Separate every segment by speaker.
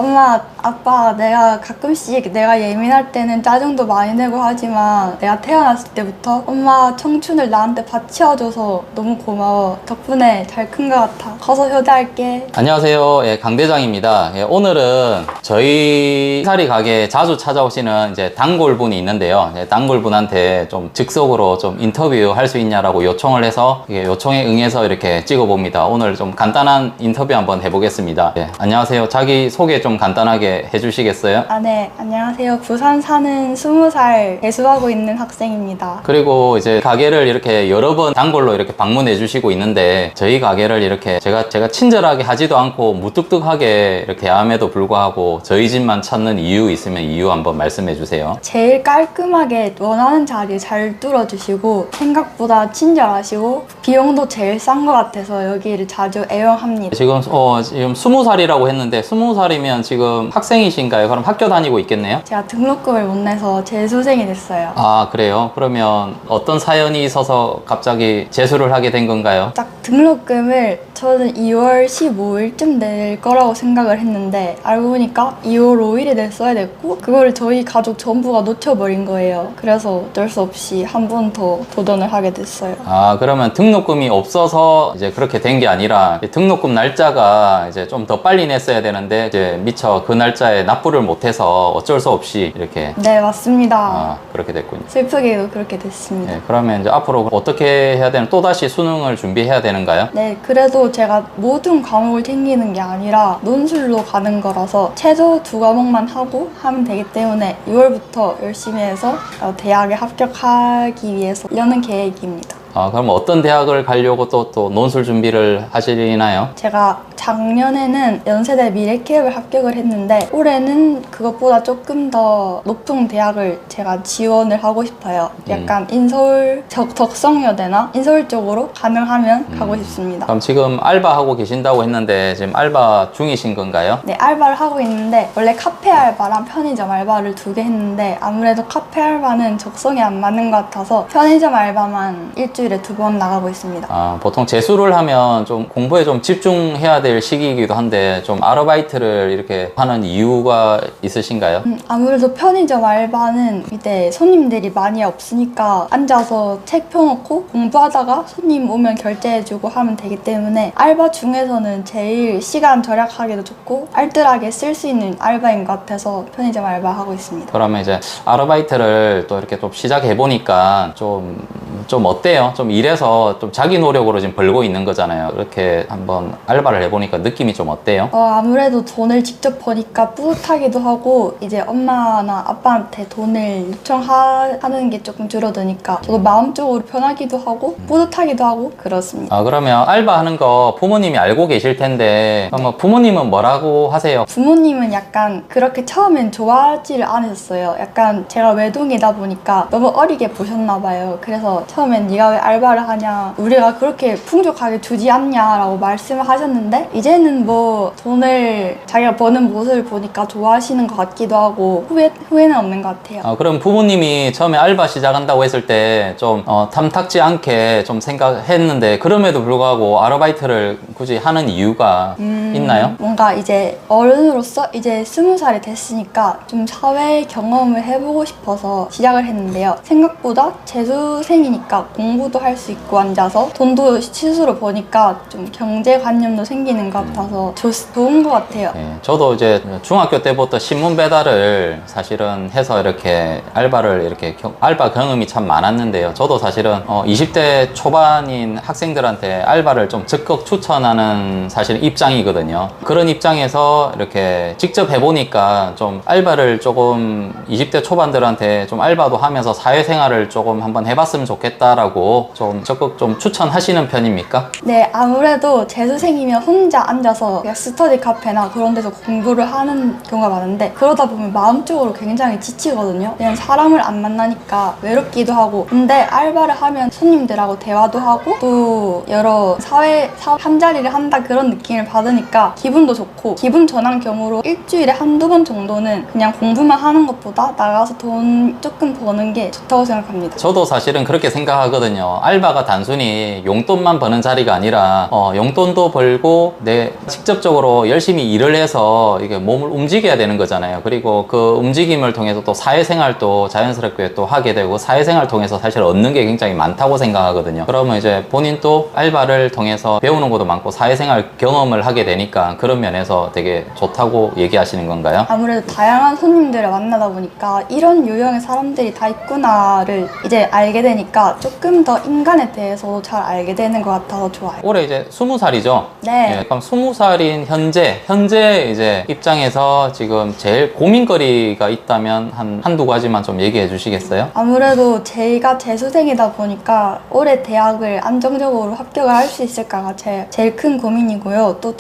Speaker 1: 엄마, 아빠, 내가 가끔씩 내가 예민할 때는 짜증도 많이 내고 하지만 내가 태어났을 때부터 엄마 청춘을 나한테 바치어줘서 너무 고마워. 덕분에 잘 큰 것 같아. 커서 효도할게.
Speaker 2: 안녕하세요. 강대장입니다. 오늘은 저희 사리 가게에 자주 찾아오시는 이제 단골분이 있는데요. 단골분한테 좀 즉석으로 좀 인터뷰할 수 있냐라고 요청을 해서 요청에 응해서 이렇게 찍어봅니다. 오늘 좀 간단한 인터뷰 한번 해보겠습니다. 안녕하세요. 자기 소개 좀 간단하게 해주시겠어요?
Speaker 1: 네. 안녕하세요. 부산 사는 20살 배수하고 있는 학생입니다.
Speaker 2: 그리고 이제 가게를 이렇게 여러 번 단골로 이렇게 방문해 주시고 있는데 저희 가게를 이렇게 제가 친절하게 하지도 않고 무뚝뚝하게 이렇게 대함에도 불구하고 저희 집만 찾는 이유 있으면 이유 한번 말씀해 주세요.
Speaker 1: 제일 깔끔하게 원하는 자리 잘 뚫어주시고 생각보다 친절하시고 비용도 제일 싼 것 같아서 여기를 자주 애용합니다.
Speaker 2: 지금 20살이라고 했는데 20살이면 지금 학생이신가요? 그럼 학교 다니고 있겠네요?
Speaker 1: 제가 등록금을 못 내서 재수생이 됐어요.
Speaker 2: 아, 그래요? 그러면 어떤 사연이 있어서 갑자기 재수를 하게 된 건가요?
Speaker 1: 딱 등록금을 저는 2월 15일쯤 낼 거라고 생각을 했는데 알고 보니까 2월 5일에 냈어야 됐고 그거를 저희 가족 전부가 놓쳐버린 거예요. 그래서 어쩔 수 없이 한 번 더 도전을 하게 됐어요.
Speaker 2: 아, 그러면 등록금이 없어서 이제 그렇게 된 게 아니라 등록금 날짜가 이제 좀 더 빨리 냈어야 되는데 이제 미처 그 날짜에 납부를 못해서 어쩔 수 없이 이렇게.
Speaker 1: 네, 맞습니다.
Speaker 2: 그렇게 됐군요.
Speaker 1: 슬프게도 그렇게 됐습니다.
Speaker 2: 네, 그러면 이제 앞으로 어떻게 해야 되는, 또다시 수능을 준비해야 되는가요?
Speaker 1: 네, 그래도 제가 모든 과목을 챙기는 게 아니라 논술로 가는 거라서 최소 2과목만 하고 하면 되기 때문에 6월부터 열심히 해서 대학에 합격하기 위해서 이러는 계획입니다.
Speaker 2: 그럼 어떤 대학을 가려고 또 논술 준비를 하시나요?
Speaker 1: 제가 작년에는 연세대 미래기업을 합격을 했는데 올해는 그것보다 조금 더 높은 대학을 제가 지원을 하고 싶어요. 약간 인서울, 덕성여대나 인서울 쪽으로 가능하면 가고 싶습니다.
Speaker 2: 그럼 지금 알바하고 계신다고 했는데 지금 알바 중이신 건가요?
Speaker 1: 네, 알바를 하고 있는데 원래 카페 알바랑 편의점 알바를 2개 했는데 아무래도 카페 알바는 적성에 안 맞는 것 같아서 편의점 알바만 일주일에 2번 나가고 있습니다.
Speaker 2: 보통 재수를 하면 좀 공부에 좀 집중해야 될 시기이기도 한데 좀 아르바이트를 이렇게 하는 이유가 있으신가요?
Speaker 1: 아무래도 편의점 알바는 이때 손님들이 많이 없으니까 앉아서 책 펴놓고 공부하다가 손님 오면 결제해주고 하면 되기 때문에 알바 중에서는 제일 시간 절약하기도 좋고 알뜰하게 쓸 수 있는 알바인 것 같아서 편의점 알바 하고 있습니다.
Speaker 2: 그러면 이제 아르바이트를 또 이렇게 좀 시작해보니까 좀 어때요? 좀 일해서 좀 자기 노력으로 지금 벌고 있는 거잖아요. 이렇게 한번 알바를 해보니까 느낌이 좀 어때요?
Speaker 1: 아무래도 돈을 직접 버니까 뿌듯하기도 하고 이제 엄마나 아빠한테 돈을 요청하는 게 조금 줄어드니까 저도 마음적으로 편하기도 하고 뿌듯하기도 하고 그렇습니다.
Speaker 2: 그러면 알바하는 거 부모님이 알고 계실 텐데 그럼 부모님은 뭐라고 하세요?
Speaker 1: 부모님은 약간 그렇게 처음엔 좋아하지를 않으셨어요. 약간 제가 외동이다 보니까 너무 어리게 보셨나 봐요. 그래서 처음엔 네가 왜 알바를 하냐, 우리가 그렇게 풍족하게 주지 않냐라고 말씀을 하셨는데 이제는 뭐 돈을 자기가 버는 모습을 보니까 좋아하시는 것 같기도 하고 후회는 없는 것 같아요.
Speaker 2: 그럼 부모님이 처음에 알바 시작한다고 했을 때 좀 탐탁지 않게 좀 생각했는데 그럼에도 불구하고 아르바이트를 굳이 하는 이유가 있나요?
Speaker 1: 뭔가 이제 어른으로서 이제 20살이 됐으니까 좀 사회 경험을 해보고 싶어서 시작을 했는데요. 생각보다 재수생이니까 공부도 할 수 있고 앉아서 돈도 스스로 버니까 좀 경제관념도 생기는 것 같아서 좋은 것 같아요.
Speaker 2: 네, 저도 이제 중학교 때부터 신문 배달을 사실은 해서 이렇게 알바를 이렇게 알바 경험이 참 많았는데요. 저도 사실은 20대 초반인 학생들한테 알바를 좀 적극 추천하는 사실 입장이거든요. 그런 입장에서 이렇게 직접 해보니까 좀 알바를 조금 20대 초반들한테 좀 알바도 하면서 사회생활을 조금 한번 해봤으면 좋겠다라고 좀 적극 좀 추천하시는 편입니까?
Speaker 1: 네, 아무래도 재수생이면 혼자 앉아서 스터디 카페나 그런 데서 공부를 하는 경우가 많은데 그러다 보면 마음적으로 굉장히 지치거든요. 그냥 사람을 안 만나니까 외롭기도 하고 근데 알바를 하면 손님들하고 대화도 하고 또 여러 사회 한 자리를 한다 그런 느낌을 받으니까 기분도 좋고 기분 전환 겸으로 일주일에 1~2번 정도는 그냥 공부만 하는 것보다 나가서 돈 조금 버는 게 좋다고 생각합니다.
Speaker 2: 저도 사실은 그렇게 생각하거든요. 알바가 단순히 용돈만 버는 자리가 아니라 용돈도 벌고 내 직접적으로 열심히 일을 해서 이게 몸을 움직여야 되는 거잖아요. 그리고 그 움직임을 통해서 또 사회생활도 자연스럽게 또 하게 되고 사회생활 통해서 사실 얻는 게 굉장히 많다고 생각하거든요. 그러면 이제 본인도 알바를 통해서 배우는 것도 많고 사회생활 경험을 하게 되니까 그런 면에서 되게 좋다고 얘기하시는 건가요?
Speaker 1: 아무래도 다양한 손님들을 만나다 보니까 이런 유형의 사람들이 다 있구나를 이제 알게 되니까 조금 더 인간에 대해서 잘 알게 되는 것 같아서 좋아요.
Speaker 2: 올해 이제 20살이죠?
Speaker 1: 네.
Speaker 2: 예, 그럼 20살인 현재 이제 입장에서 지금 제일 고민거리가 있다면 한두 가지만 좀 얘기해 주시겠어요?
Speaker 1: 아무래도 제가 재수생이다 보니까 올해 대학을 안정적으로 합격을 할 수 있을까가 제일 큰 고민이고요. 또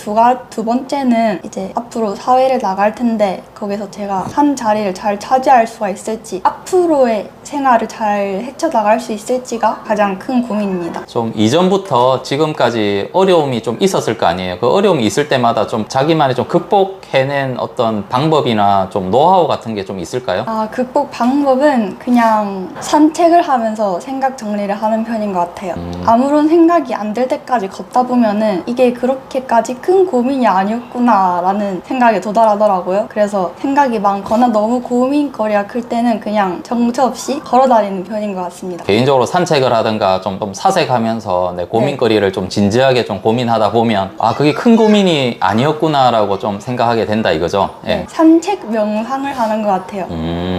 Speaker 1: 두 번째는 이제 앞으로 사회를 나갈 텐데 거기서 제가 한 자리를 잘 차지할 수가 있을지 앞으로의 생활을 잘 헤쳐나갈 수 있을지가 가장 큰 고민입니다.
Speaker 2: 좀 이전부터 지금까지 어려움이 좀 있었을 거 아니에요. 그 어려움이 있을 때마다 좀 자기만의 좀 극복해낸 어떤 방법이나 좀 노하우 같은 게 좀 있을까요?
Speaker 1: 극복 방법은 그냥 산책을 하면서 생각 정리를 하는 편인 것 같아요. 아무런 생각이 안 들 때까지 걷다 보면은 이게 그렇게까지 큰 고민이 아니었구나라는 생각에 도달하더라고요. 그래서 생각이 많거나 너무 고민거리가 클 때는 그냥 정처 없이 걸어다니는 편인 것 같습니다.
Speaker 2: 개인적으로 산책을 하든가 좀 사색하면서 내 고민거리를 좀 진지하게 좀 고민하다 보면 그게 큰 고민이 아니었구나라고 좀 생각하게 된다 이거죠? 예.
Speaker 1: 산책 명상을 하는 것 같아요.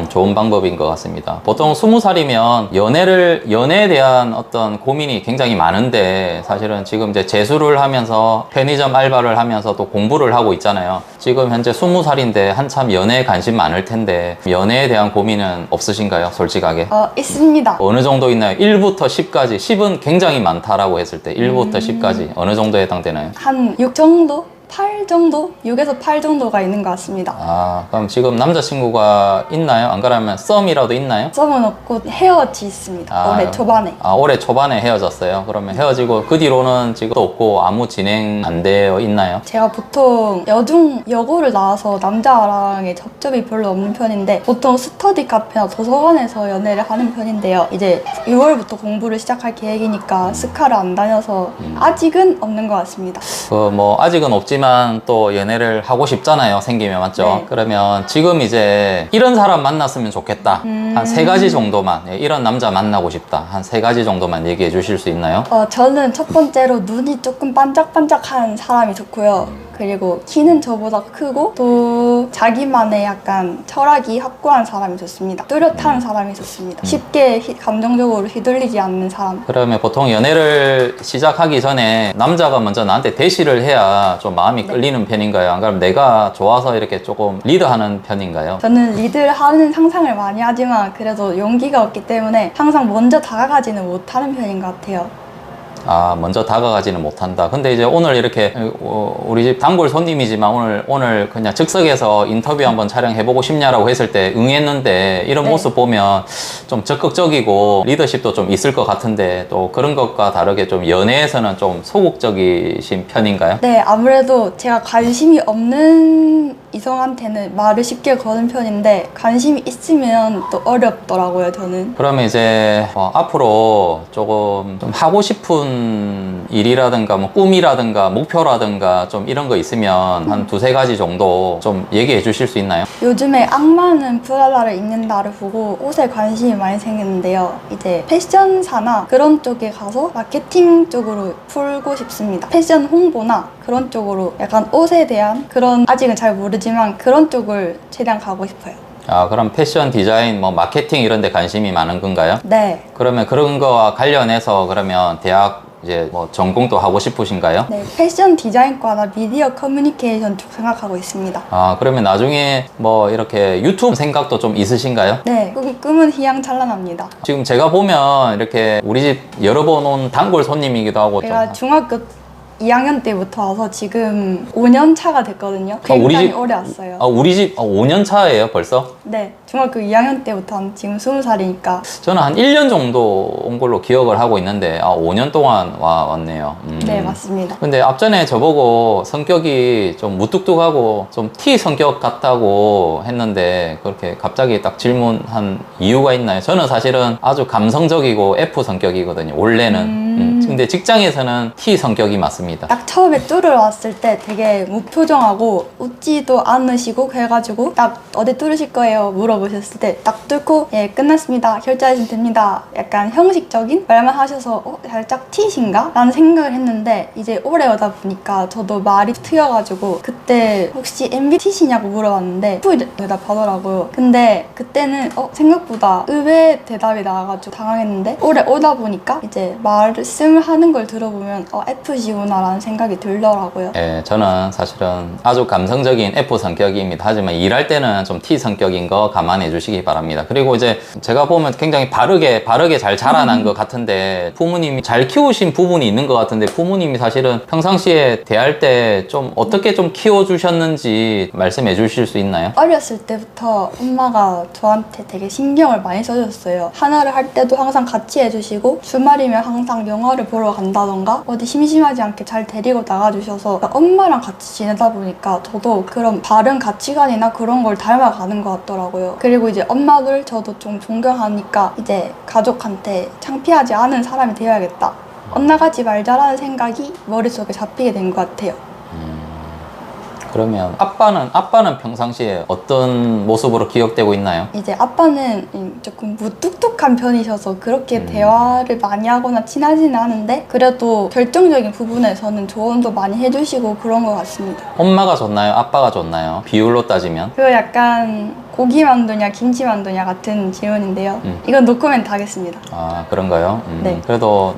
Speaker 2: 좋은 방법인 것 같습니다. 보통 20살이면 연애에 대한 어떤 고민이 굉장히 많은데 사실은 지금 이제 재수를 하면서 편의점 알바를 하면서 또 공부를 하고 있잖아요. 지금 현재 20살인데 한참 연애에 관심 많을 텐데 연애에 대한 고민은 없으신가요? 솔직하게?
Speaker 1: 있습니다.
Speaker 2: 어느 정도 있나요? 1부터 10까지. 10은 굉장히 많다라고 했을 때 1부터 10까지 어느 정도에 해당되나요?
Speaker 1: 한 6 정도? 8 정도? 6에서 8 정도가 있는 것 같습니다.
Speaker 2: 그럼 지금 남자친구가 있나요? 안 그러면 썸이라도 있나요?
Speaker 1: 썸은 없고 헤어졌습니다. 올해 초반에.
Speaker 2: 올해 초반에 헤어졌어요? 그러면 헤어지고 그 뒤로는 지금 또 없고 아무 진행 안 되어 있나요?
Speaker 1: 제가 보통 여고를 나와서 남자랑의 접점이 별로 없는 편인데 보통 스터디 카페나 도서관에서 연애를 하는 편인데요. 이제 6월부터 공부를 시작할 계획이니까 스카를 안 다녀서 아직은 없는 것 같습니다.
Speaker 2: 아직은 없지만 또 연애를 하고 싶잖아요. 생기면 맞죠?
Speaker 1: 네.
Speaker 2: 그러면 지금 이제 이런 사람 만났으면 좋겠다. 한 3가지 정도만 이런 남자 만나고 싶다. 한 3가지 정도만 얘기해 주실 수 있나요?
Speaker 1: 저는 첫 번째로 눈이 조금 반짝반짝한 사람이 좋고요. 그리고 키는 저보다 크고 또 자기만의 약간 철학이 확고한 사람이 좋습니다. 뚜렷한 사람이 좋습니다. 쉽게 감정적으로 휘둘리지 않는 사람.
Speaker 2: 그러면 보통 연애를 시작하기 전에 남자가 먼저 나한테 대시를 해야 좀 마음이 끌리는 편인가요? 안 그러면 내가 좋아서 이렇게 조금 리드하는 편인가요?
Speaker 1: 저는 리드를 하는 상상을 많이 하지만 그래도 용기가 없기 때문에 항상 먼저 다가가지는 못하는 편인 것 같아요.
Speaker 2: 먼저 다가가지는 못한다. 근데 이제 오늘 이렇게 우리 집 단골 손님이지만 오늘 그냥 즉석에서 인터뷰 한번 촬영해보고 싶냐라고 했을 때 응했는데 이런 모습 보면 좀 적극적이고 리더십도 좀 있을 것 같은데 또 그런 것과 다르게 좀 연애에서는 좀 소극적이신 편인가요?
Speaker 1: 네, 아무래도 제가 관심이 없는 이성한테는 말을 쉽게 거는 편인데 관심이 있으면 또 어렵더라고요, 저는.
Speaker 2: 그러면 이제 앞으로 조금 좀 하고 싶은 일이라든가 꿈이라든가 목표라든가 좀 이런 거 있으면 한 2-3가지 정도 좀 얘기해 주실 수 있나요?
Speaker 1: 요즘에 악마는 프라다를 입는다를 보고 옷에 관심이 많이 생겼는데요. 이제 패션사나 그런 쪽에 가서 마케팅 쪽으로 풀고 싶습니다. 패션 홍보나 그런 쪽으로 약간 옷에 대한 그런 아직은 잘 모르지만 그런 쪽을 최대한 가고 싶어요.
Speaker 2: 그럼 패션 디자인, 마케팅 이런 데 관심이 많은 건가요?
Speaker 1: 네.
Speaker 2: 그러면 그런 거와 관련해서 그러면 대학 이제 전공도 하고 싶으신가요?
Speaker 1: 네, 패션 디자인과나 미디어 커뮤니케이션 쪽 생각하고 있습니다.
Speaker 2: 그러면 나중에 이렇게 유튜브 생각도 좀 있으신가요?
Speaker 1: 네, 꿈은 희양찬란합니다.
Speaker 2: 지금 제가 보면 이렇게 우리 집 여러 번 온 단골 손님이기도 하고
Speaker 1: 제가 중학교 2학년 때부터 와서 지금 5년 차가 됐거든요. 굉장히 오래 왔어요.
Speaker 2: 우리 집 5년 차예요, 벌써?
Speaker 1: 네, 중학교 2학년 때부터 한 지금 20살이니까.
Speaker 2: 저는 한 1년 정도 온 걸로 기억을 하고 있는데 5년 동안 왔네요.
Speaker 1: 네, 맞습니다.
Speaker 2: 근데 앞전에 저보고 성격이 좀 무뚝뚝하고 좀 T 성격 같다고 했는데 그렇게 갑자기 딱 질문한 이유가 있나요? 저는 사실은 아주 감성적이고 F 성격이거든요, 원래는. 근데 직장에서는 T 성격이 맞습니다.
Speaker 1: 딱 처음에 뚫으러 왔을 때 되게 무표정하고 웃지도 않으시고 그래가지고 딱 어디 뚫으실 거예요 물어보셨을 때 딱 뚫고 예 끝났습니다 결제하시면 됩니다 약간 형식적인 말만 하셔서 살짝 T신가? 라는 생각을 했는데 이제 오래 오다 보니까 저도 말이 트여가지고 그때 혹시 MBTI시냐고 물어봤는데 F 대답하더라고요. 근데 그때는 생각보다 의외의 대답이 나와가지고 당황했는데 오래 오다 보니까 이제 말씀을 하는 걸 들어보면 F시구나 라는 생각이 들더라고요.
Speaker 2: 예, 저는 사실은 아주 감성적인 F 성격입니다. 하지만 일할 때는 좀 T 성격인 거 감안해 주시기 바랍니다. 그리고 이제 제가 보면 굉장히 바르게 잘 자라난 것 같은데 부모님이 잘 키우신 부분이 있는 것 같은데 부모님이 사실은 평상시에 대할 때 좀 어떻게 좀 키워주셨는지 말씀해 주실 수 있나요?
Speaker 1: 어렸을 때부터 엄마가 저한테 되게 신경을 많이 써줬어요. 하나를 할 때도 항상 같이 해주시고 주말이면 항상 영화를 보러 간다던가 어디 심심하지 않게 잘 데리고 나가주셔서 엄마랑 같이 지내다 보니까 저도 그런 바른 가치관이나 그런 걸 닮아가는 것 같더라고요. 그리고 이제 엄마를 저도 좀 존경하니까 이제 가족한테 창피하지 않은 사람이 되어야겠다. 엇나가지 말자라는 생각이 머릿속에 잡히게 된 것 같아요.
Speaker 2: 그러면 아빠는 평상시에 어떤 모습으로 기억되고 있나요?
Speaker 1: 이제 아빠는 조금 무뚝뚝한 편이셔서 그렇게 대화를 많이 하거나 친하지는 않은데 그래도 결정적인 부분에서는 조언도 많이 해주시고 그런 것 같습니다.
Speaker 2: 엄마가 좋나요? 아빠가 좋나요? 비율로 따지면?
Speaker 1: 그거 약간 고기만두냐 김치만두냐 같은 질문인데요. 이건 노코멘트 하겠습니다.
Speaker 2: 아, 그런가요?
Speaker 1: 네.
Speaker 2: 그래도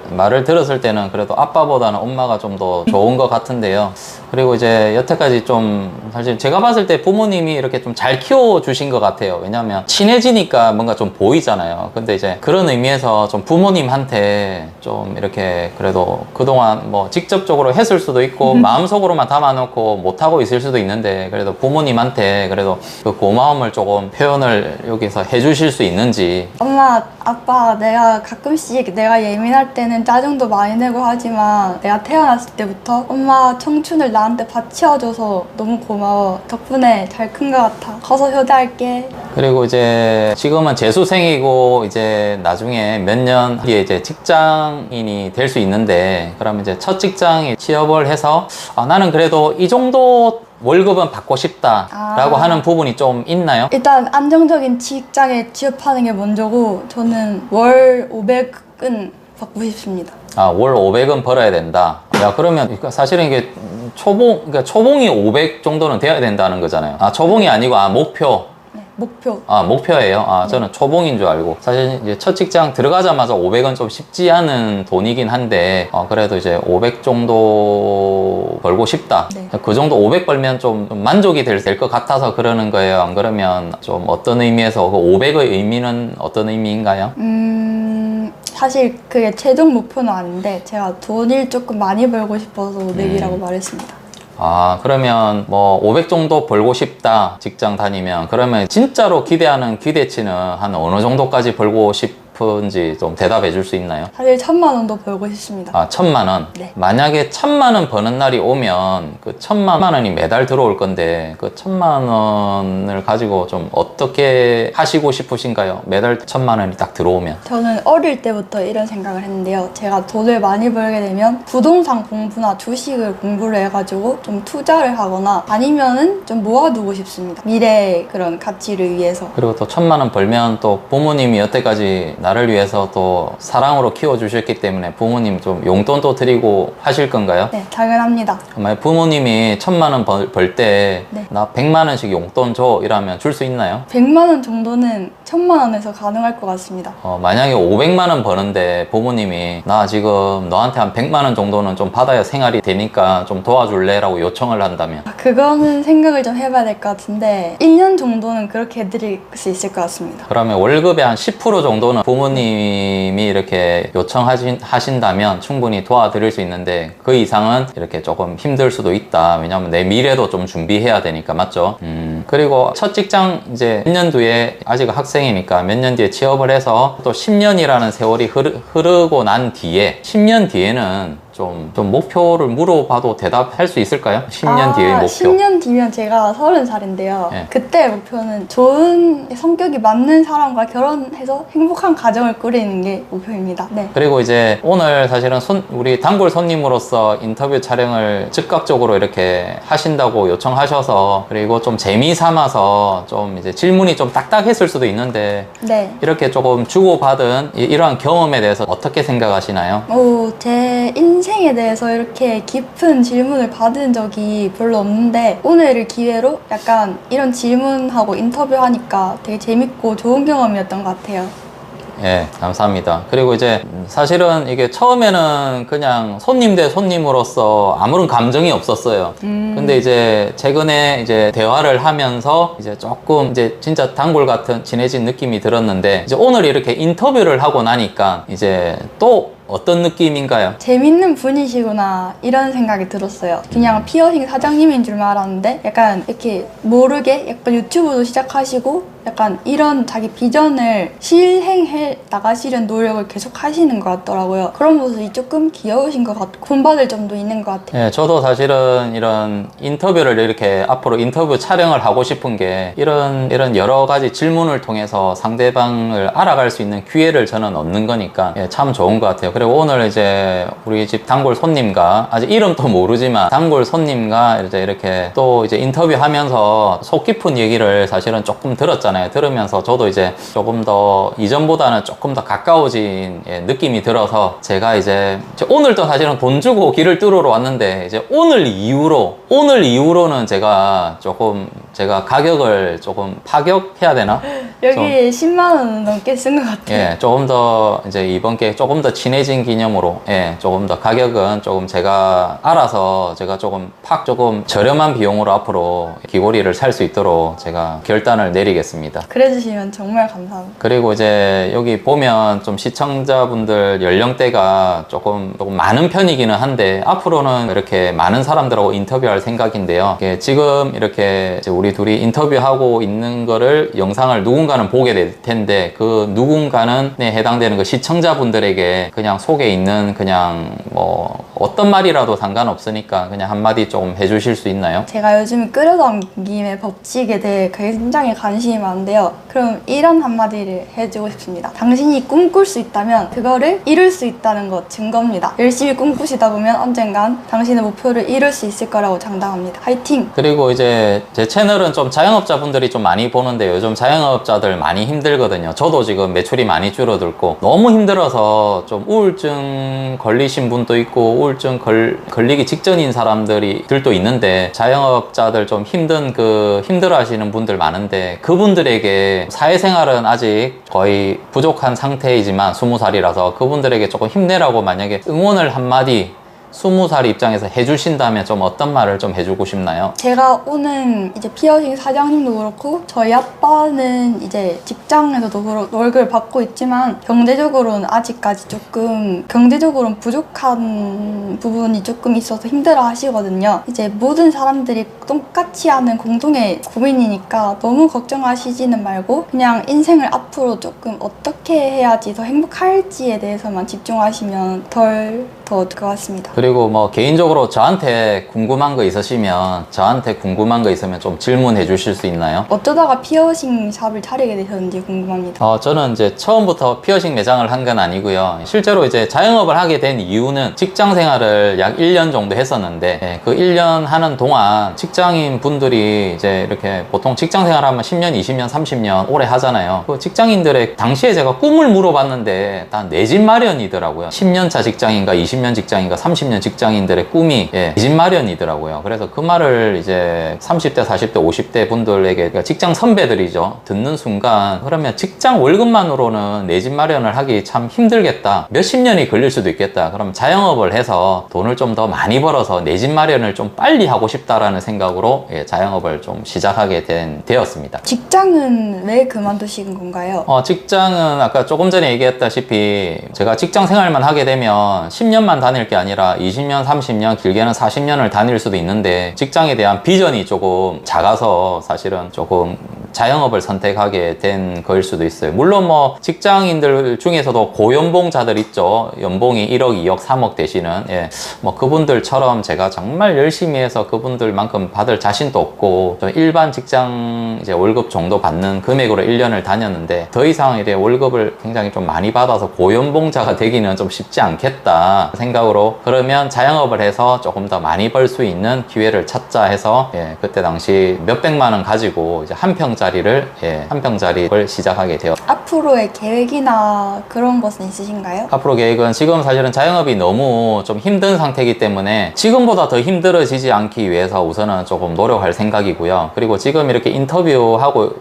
Speaker 2: 말을 들었을 때는 그래도 아빠보다는 엄마가 좀 더 좋은 것 같은데요. 그리고 이제 여태까지 좀 사실 제가 봤을 때 부모님이 이렇게 좀 잘 키워주신 것 같아요. 왜냐면 친해지니까 뭔가 좀 보이잖아요. 근데 이제 그런 의미에서 좀 부모님한테 좀 이렇게 그래도 그동안 뭐 직접적으로 했을 수도 있고 마음속으로만 담아놓고 못하고 있을 수도 있는데 그래도 부모님한테 그래도 그 고마움을 조금 표현을 여기서 해주실 수 있는지.
Speaker 1: 엄마, 아빠, 내가 가끔씩 내가 예민할 때는 짜증도 많이 내고 하지만 내가 태어났을 때부터 엄마 청춘을 나한테 바치어줘서 너무 고마워. 덕분에 잘 큰 것 같아. 커서 효도할게.
Speaker 2: 그리고 이제 지금은 재수생이고 이제 나중에 몇 년 뒤에 이제 직장인이 될 수 있는데 그러면 이제 첫 직장에 취업을 해서 나는 그래도 이 정도 월급은 받고 싶다라고 하는 부분이 좀 있나요?
Speaker 1: 일단 안정적인 직장에 취업하는 게 먼저고 저는 월 500은 받고 싶습니다.
Speaker 2: 월 500은 벌어야 된다. 야, 그러면 사실은 이게 그러니까 초봉이 500 정도는 돼야 된다는 거잖아요. 초봉이 아니고 목표.
Speaker 1: 네, 목표.
Speaker 2: 목표예요. 저는 초봉인 줄 알고. 사실 이제 첫 직장 들어가자마자 500은 좀 쉽지 않은 돈이긴 한데, 그래도 이제 500 정도 벌고 싶다.
Speaker 1: 네.
Speaker 2: 그 정도 500 벌면 좀 만족이 될 것 같아서 그러는 거예요. 안 그러면 좀 어떤 의미에서 그 500의 의미는 어떤 의미인가요?
Speaker 1: 사실 그게 최종 목표는 아닌데 제가 돈을 조금 많이 벌고 싶어서 500이라고 말했습니다.
Speaker 2: 그러면 뭐 500 정도 벌고 싶다 직장 다니면 그러면 진짜로 기대하는 기대치는 한 어느 정도까지 벌고 싶은지 좀 대답해 줄 수 있나요?
Speaker 1: 사실 1000만 원도 벌고 싶습니다.
Speaker 2: 1000만 원?
Speaker 1: 네.
Speaker 2: 만약에 1000만 원 버는 날이 오면 그 1000만 원이 매달 들어올 건데 그 1000만 원을 가지고 좀 어떻게 하시고 싶으신가요? 매달 1000만 원이 딱 들어오면.
Speaker 1: 저는 어릴 때부터 이런 생각을 했는데요. 제가 돈을 많이 벌게 되면 부동산 공부나 주식을 공부를 해가지고 좀 투자를 하거나 아니면은 좀 모아두고 싶습니다. 미래의 그런 가치를 위해서.
Speaker 2: 그리고 또 1000만 원 벌면 또 부모님이 여태까지 나를 위해서 또 사랑으로 키워주셨기 때문에 부모님 좀 용돈도 드리고 하실 건가요?
Speaker 1: 네, 당연합니다.
Speaker 2: 만약 부모님이 1000만 원 벌 때
Speaker 1: 네.
Speaker 2: 나 100만 원씩 용돈 줘 이러면 줄 수 있나요?
Speaker 1: 100만 원 정도는 1000만 원에서 가능할 것 같습니다.
Speaker 2: 만약에 500만 원 버는데 부모님이 나 지금 너한테 한 100만 원 정도는 좀 받아야 생활이 되니까 좀 도와줄래? 라고 요청을 한다면
Speaker 1: 그거는 생각을 좀 해봐야 될 것 같은데 1년 정도는 그렇게 해드릴 수 있을 것 같습니다.
Speaker 2: 그러면 월급의 한 10% 정도는 부모님이 이렇게 요청하신다면 충분히 도와드릴 수 있는데 그 이상은 이렇게 조금 힘들 수도 있다. 왜냐면 내 미래도 좀 준비해야 되니까. 맞죠? 그리고 첫 직장 이제 몇 년 뒤에 아직 학생이니까 몇 년 뒤에 취업을 해서 또 10년이라는 세월이 흐르고 난 뒤에 10년 뒤에는 좀 목표를 물어봐도 대답할 수 있을까요? 10년 뒤의 목표.
Speaker 1: 10년 뒤면 제가 30살인데요.
Speaker 2: 네.
Speaker 1: 그때 목표는 좋은 성격이 맞는 사람과 결혼해서 행복한 가정을 꾸리는 게 목표입니다. 네.
Speaker 2: 그리고 이제 오늘 사실은 우리 단골 손님으로서 인터뷰 촬영을 즉각적으로 이렇게 하신다고 요청하셔서 그리고 좀 재미 삼아서 좀 이제 질문이 좀 딱딱했을 수도 있는데
Speaker 1: 네.
Speaker 2: 이렇게 조금 주고받은 이러한 경험에 대해서 어떻게 생각하시나요?
Speaker 1: 제 인생에 대해서 이렇게 깊은 질문을 받은 적이 별로 없는데 오늘을 기회로 약간 이런 질문하고 인터뷰하니까 되게 재밌고 좋은 경험이었던 것 같아요.
Speaker 2: 예, 감사합니다. 그리고 이제 사실은 이게 처음에는 그냥 손님 대 손님으로서 아무런 감정이 없었어요. 근데 이제 최근에 이제 대화를 하면서 이제 조금 이제 진짜 단골 같은 친해진 느낌이 들었는데 이제 오늘 이렇게 인터뷰를 하고 나니까 이제 또 어떤 느낌인가요?
Speaker 1: 재밌는 분이시구나 이런 생각이 들었어요. 그냥 피어싱 사장님인 줄만 알았는데 약간 이렇게 모르게 약간 유튜브도 시작하시고 약간 이런 자기 비전을 실행해 나가시려는 노력을 계속 하시는 것 같더라고요. 그런 모습이 조금 귀여우신 것 같고 본받을 점도 있는 것 같아요.
Speaker 2: 네, 저도 사실은 이런 인터뷰를 이렇게 앞으로 인터뷰 촬영을 하고 싶은 게 이런 여러 가지 질문을 통해서 상대방을 알아갈 수 있는 기회를 저는 얻는 거니까 참 좋은 것 같아요. 그리고 오늘 이제 우리 집 단골 손님과 아직 이름도 모르지만 단골 손님과 이렇게 또 이제 인터뷰하면서 속 깊은 얘기를 사실은 조금 들었잖아요. 들으면서 저도 이제 조금 더 이전보다는 조금 더 가까워진 느낌이 들어서 제가 이제 오늘도 사실은 돈 주고 길을 뚫으러 왔는데 이제 오늘 이후로는 제가 가격을 조금 파격해야 되나?
Speaker 1: 여기 10만 원 넘게 쓴 것 같아요.
Speaker 2: 예, 조금 더 이제 이번 게 조금 더 친해진 기념으로 조금 더 가격은 조금 제가 알아서 제가 조금 저렴한 비용으로 앞으로 귀걸이를 살 수 있도록 제가 결단을 내리겠습니다.
Speaker 1: 그래 주시면 정말 감사합니다.
Speaker 2: 그리고 이제 여기 보면 좀 시청자분들 연령대가 조금 많은 편이기는 한데 앞으로는 이렇게 많은 사람들하고 인터뷰할 생각인데요. 지금 이렇게 이제 우리 둘이 인터뷰하고 있는 거를 영상을 누군가는 보게 될 텐데 그 누군가는 해당되는 그 시청자분들에게 그냥 속에 있는 그냥 뭐 어떤 말이라도 상관없으니까 그냥 한마디 조금 해주실 수 있나요?
Speaker 1: 제가 요즘 끌어당김의 법칙에 대해 굉장히 관심이 많은데요. 그럼 이런 한마디를 해주고 싶습니다. 당신이 꿈꿀 수 있다면 그거를 이룰 수 있다는 것 증거입니다. 열심히 꿈꾸시다 보면 언젠간 당신의 목표를 이룰 수 있을 거라고 장담합니다. 화이팅!
Speaker 2: 그리고 이제 제 채널은 좀 자영업자분들이 좀 많이 보는데 요즘 자영업자들 많이 힘들거든요. 저도 지금 매출이 많이 줄어들고 너무 힘들어서 좀 우울증 걸리신 분도 있고 우울증 걸리기 직전인 사람들도 있는데 자영업자들 좀 힘들어 하시는 분들 많은데 그분들에게 사회생활은 아직 거의 부족한 상태이지만 20살이라서 그분들에게 조금 힘내라고 만약에 응원을 한마디 20살 입장에서 해주신다면 좀 어떤 말을 좀 해주고 싶나요?
Speaker 1: 제가 오는 이제 피어싱 사장님도 그렇고 저희 아빠는 이제 직장에서도 월급을 받고 있지만 경제적으로는 아직까지 경제적으로는 부족한 부분이 조금 있어서 힘들어 하시거든요. 이제 모든 사람들이 똑같이 하는 공동의 고민이니까 너무 걱정하시지는 말고 그냥 인생을 앞으로 조금 어떻게 해야지 더 행복할지에 대해서만 집중하시면 더 것 같습니다.
Speaker 2: 그리고 뭐 개인적으로 저한테 궁금한 거 있으면 좀 질문해 주실 수 있나요?
Speaker 1: 어쩌다가 피어싱 샵을 차리게 되셨는지 궁금합니다.
Speaker 2: 저는 이제 처음부터 피어싱 매장을 한 건 아니고요. 실제로 이제 자영업을 하게 된 이유는 직장 생활을 약 1년 정도 했었는데 그 1년 하는 동안 직장인 분들이 이제 이렇게 보통 직장 생활하면 10년, 20년, 30년 오래 하잖아요. 그 직장인들의 당시에 제가 꿈을 물어봤는데 다 내 집 마련이더라고요. 10년 차 직장인가 20년 20년 직장인과 30년 직장인들의 꿈이 내 집 마련이더라고요. 그래서 그 말을 이제 30대, 40대, 50대 분들에게, 그러니까 직장 선배들이죠, 듣는 순간, 그러면 직장 월급만으로는 내 집 마련을 하기 참 힘들겠다, 몇십 년이 걸릴 수도 있겠다, 그럼 자영업을 해서 돈을 좀 더 많이 벌어서 내 집 마련을 좀 빨리 하고 싶다라는 생각으로 자영업을 좀 시작하게 되었습니다.
Speaker 1: 직장은 왜 그만두신 건가요?
Speaker 2: 직장은 아까 조금 전에 얘기했다시피 제가 직장 생활만 하게 되면 10년만 다닐 게 아니라 20년, 30년, 길게는 40년을 다닐 수도 있는데, 직장에 대한 비전이 조금 작아서 사실은 조금 자영업을 선택하게 된 거일 수도 있어요. 물론 뭐 직장인들 중에서도 고연봉자들 있죠. 연봉이 1억, 2억, 3억 되시는, 뭐 그분들처럼 제가 정말 열심히 해서 그분들만큼 받을 자신도 없고, 일반 직장 이제 월급 정도 받는 금액으로 1년을 다녔는데, 더 이상 이제 월급을 굉장히 좀 많이 받아서 고연봉자가 되기는 좀 쉽지 않겠다 생각으로, 그러면 자영업을 해서 조금 더 많이 벌 수 있는 기회를 찾자 해서 그때 당시 몇백만 원 가지고 이제 한 평짜리를 시작하게 되었.
Speaker 1: 앞으로의 계획이나 그런 것은 있으신가요?
Speaker 2: 앞으로 계획은, 지금 사실은 자영업이 너무 좀 힘든 상태이기 때문에 지금보다 더 힘들어지지 않기 위해서 우선은 조금 노력할 생각이고요. 그리고 지금 이렇게 인터뷰하고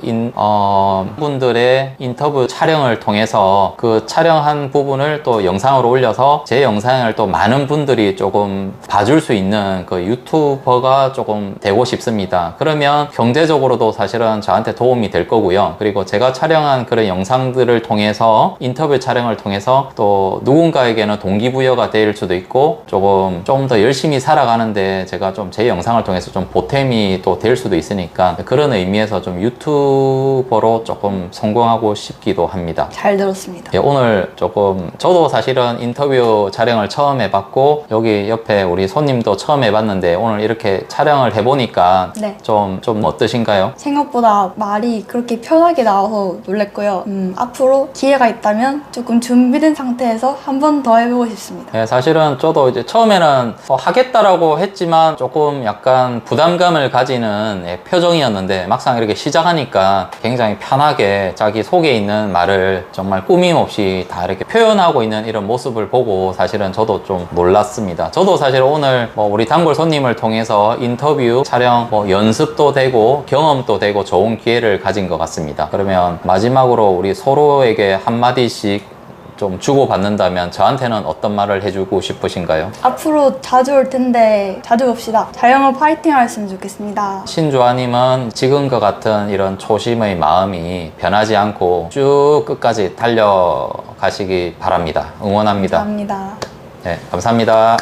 Speaker 2: 분들의 인터뷰 촬영을 통해서 그 촬영한 부분을 또 영상으로 올려서 제 영상을 또 많은 분들이 조금 봐줄 수 있는 그 유튜버가 조금 되고 싶습니다. 그러면 경제적으로도 사실은 저한테 도움이 될 거고요. 그리고 제가 촬영한 그런 영상들을 통해서, 인터뷰 촬영을 통해서 또 누군가에게는 동기부여가 될 수도 있고, 조금 더 열심히 살아가는데 제가 좀 제 영상을 통해서 좀 보탬이 또 될 수도 있으니까, 그런 의미에서 좀 유튜버로 조금 성공하고 싶기도 합니다.
Speaker 1: 잘 들었습니다.
Speaker 2: 오늘 조금, 저도 사실은 인터뷰 촬영을 처음 해봤고, 여기 옆에 우리 손님도 처음 해봤는데, 오늘 이렇게 촬영을 해보니까
Speaker 1: 네.
Speaker 2: 좀 어떠신가요?
Speaker 1: 생각보다 말이 그렇게 편하게 나와서 놀랬고요. 앞으로 기회가 있다면 조금 준비된 상태에서 한 번 더 해보고 싶습니다.
Speaker 2: 사실은 저도 이제 처음에는 하겠다라고 했지만 조금 약간 부담감을 가지는 표정이었는데, 막상 이렇게 시작하니까 굉장히 편하게 자기 속에 있는 말을 정말 꾸밈없이 다 이렇게 표현하고 있는 이런 모습을 보고 사실은 저도 좀 놀랐습니다. 저도 사실 오늘 우리 단골 손님을 통해서 인터뷰 촬영 연습도 되고 경험도 되고 좋은 기회를 가진 것 같습니다. 그러면 마지막으로 우리 서로에게 한마디씩 좀 주고받는다면 저한테는 어떤 말을 해주고 싶으신가요?
Speaker 1: 앞으로 자주 올 텐데 자주 봅시다. 자영업 파이팅 하셨으면 좋겠습니다.
Speaker 2: 신주아님은 지금과 같은 이런 초심의 마음이 변하지 않고 쭉 끝까지 달려가시기 바랍니다. 응원합니다.
Speaker 1: 감사합니다.
Speaker 2: 네, 감사합니다.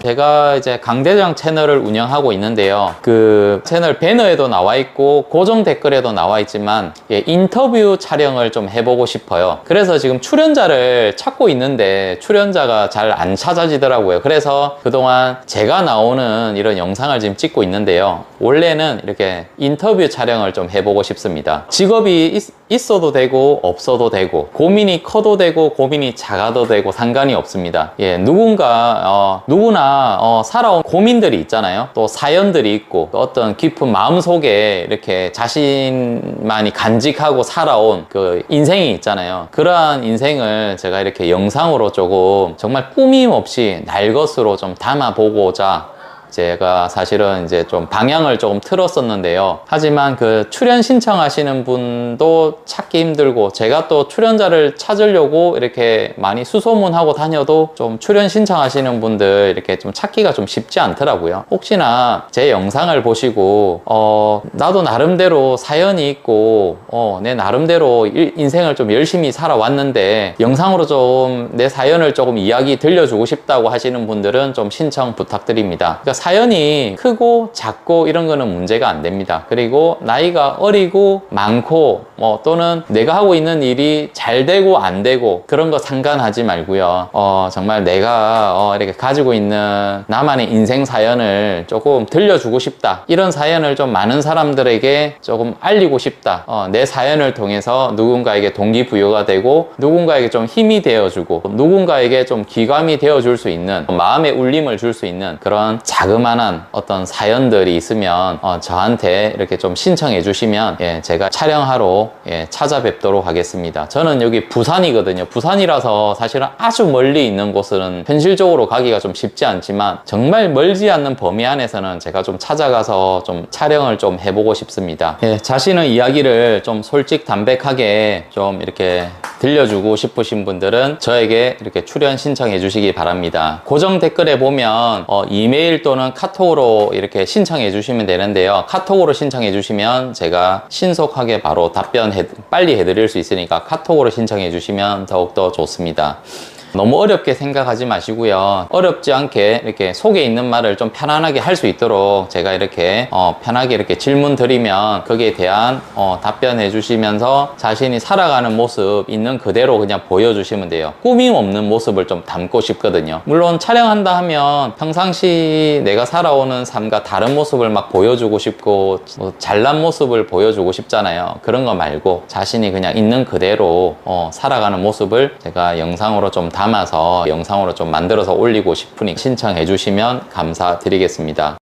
Speaker 2: 제가 이제 강대장 채널을 운영하고 있는데요. 그 채널 배너에도 나와 있고 고정 댓글에도 나와 있지만 인터뷰 촬영을 좀 해보고 싶어요. 그래서 지금 출연자를 찾고 있는데 출연자가 잘 안 찾아지더라고요. 그래서 그동안 제가 나오는 이런 영상을 지금 찍고 있는데요. 원래는 이렇게 인터뷰 촬영을 좀 해보고 싶습니다. 직업이 있어도 되고 없어도 되고, 고민이 커도 되고 고민이 작아도 되고 상관이 없습니다. 누구나 살아온 고민들이 있잖아요. 또 사연들이 있고, 또 어떤 깊은 마음속에 이렇게 자신만이 간직하고 살아온 그 인생이 있잖아요. 그러한 인생을 제가 이렇게 영상으로 조금 정말 꾸밈 없이 날 것으로 좀 담아보고자 제가 사실은 이제 좀 방향을 조금 틀었었는데요. 하지만 그 출연 신청하시는 분도 찾기 힘들고, 제가 또 출연자를 찾으려고 이렇게 많이 수소문하고 다녀도 좀 출연 신청하시는 분들 이렇게 좀 찾기가 좀 쉽지 않더라고요. 혹시나 제 영상을 보시고 나도 나름대로 사연이 있고 내 나름대로 인생을 좀 열심히 살아왔는데 영상으로 좀 내 사연을 조금 이야기 들려주고 싶다고 하시는 분들은 좀 신청 부탁드립니다. 그러니까 사연이 크고 작고 이런 거는 문제가 안 됩니다. 그리고 나이가 어리고 많고 또는 내가 하고 있는 일이 잘 되고 안 되고 그런 거 상관하지 말고요. 정말 내가 이렇게 가지고 있는 나만의 인생 사연을 조금 들려주고 싶다, 이런 사연을 좀 많은 사람들에게 조금 알리고 싶다, 내 사연을 통해서 누군가에게 동기부여가 되고 누군가에게 좀 힘이 되어주고 누군가에게 좀 기감이 되어줄 수 있는, 마음의 울림을 줄 수 있는 그런 작은 자그마한 어떤 사연들이 있으면 저한테 이렇게 좀 신청해 주시면 예, 제가 촬영하러 예, 찾아뵙도록 하겠습니다. 저는 여기 부산이거든요. 부산이라서 사실은 아주 멀리 있는 곳은 현실적으로 가기가 좀 쉽지 않지만 정말 멀지 않는 범위 안에서는 제가 좀 찾아가서 좀 촬영을 좀 해보고 싶습니다. 예, 자신의 이야기를 좀 솔직담백하게 좀 이렇게 들려주고 싶으신 분들은 저에게 이렇게 출연 신청해 주시기 바랍니다. 고정 댓글에 보면 이메일 또는 카톡으로 이렇게 신청해 주시면 되는데요. 카톡으로 신청해 주시면 제가 신속하게 바로 빨리 해드릴 수 있으니까 카톡으로 신청해 주시면 더욱더 좋습니다. 너무 어렵게 생각하지 마시고요. 어렵지 않게 이렇게 속에 있는 말을 좀 편안하게 할 수 있도록 제가 이렇게 편하게 이렇게 질문 드리면 거기에 대한 답변해 주시면서 자신이 살아가는 모습 있는 그대로 그냥 보여주시면 돼요. 꾸밈 없는 모습을 좀 담고 싶거든요. 물론 촬영한다 하면 평상시 내가 살아오는 삶과 다른 모습을 막 보여주고 싶고 잘난 모습을 보여주고 싶잖아요. 그런 거 말고 자신이 그냥 있는 그대로 살아가는 모습을 제가 영상으로 좀 담아서 영상으로 좀 만들어서 올리고 싶으니 신청해 주시면 감사드리겠습니다.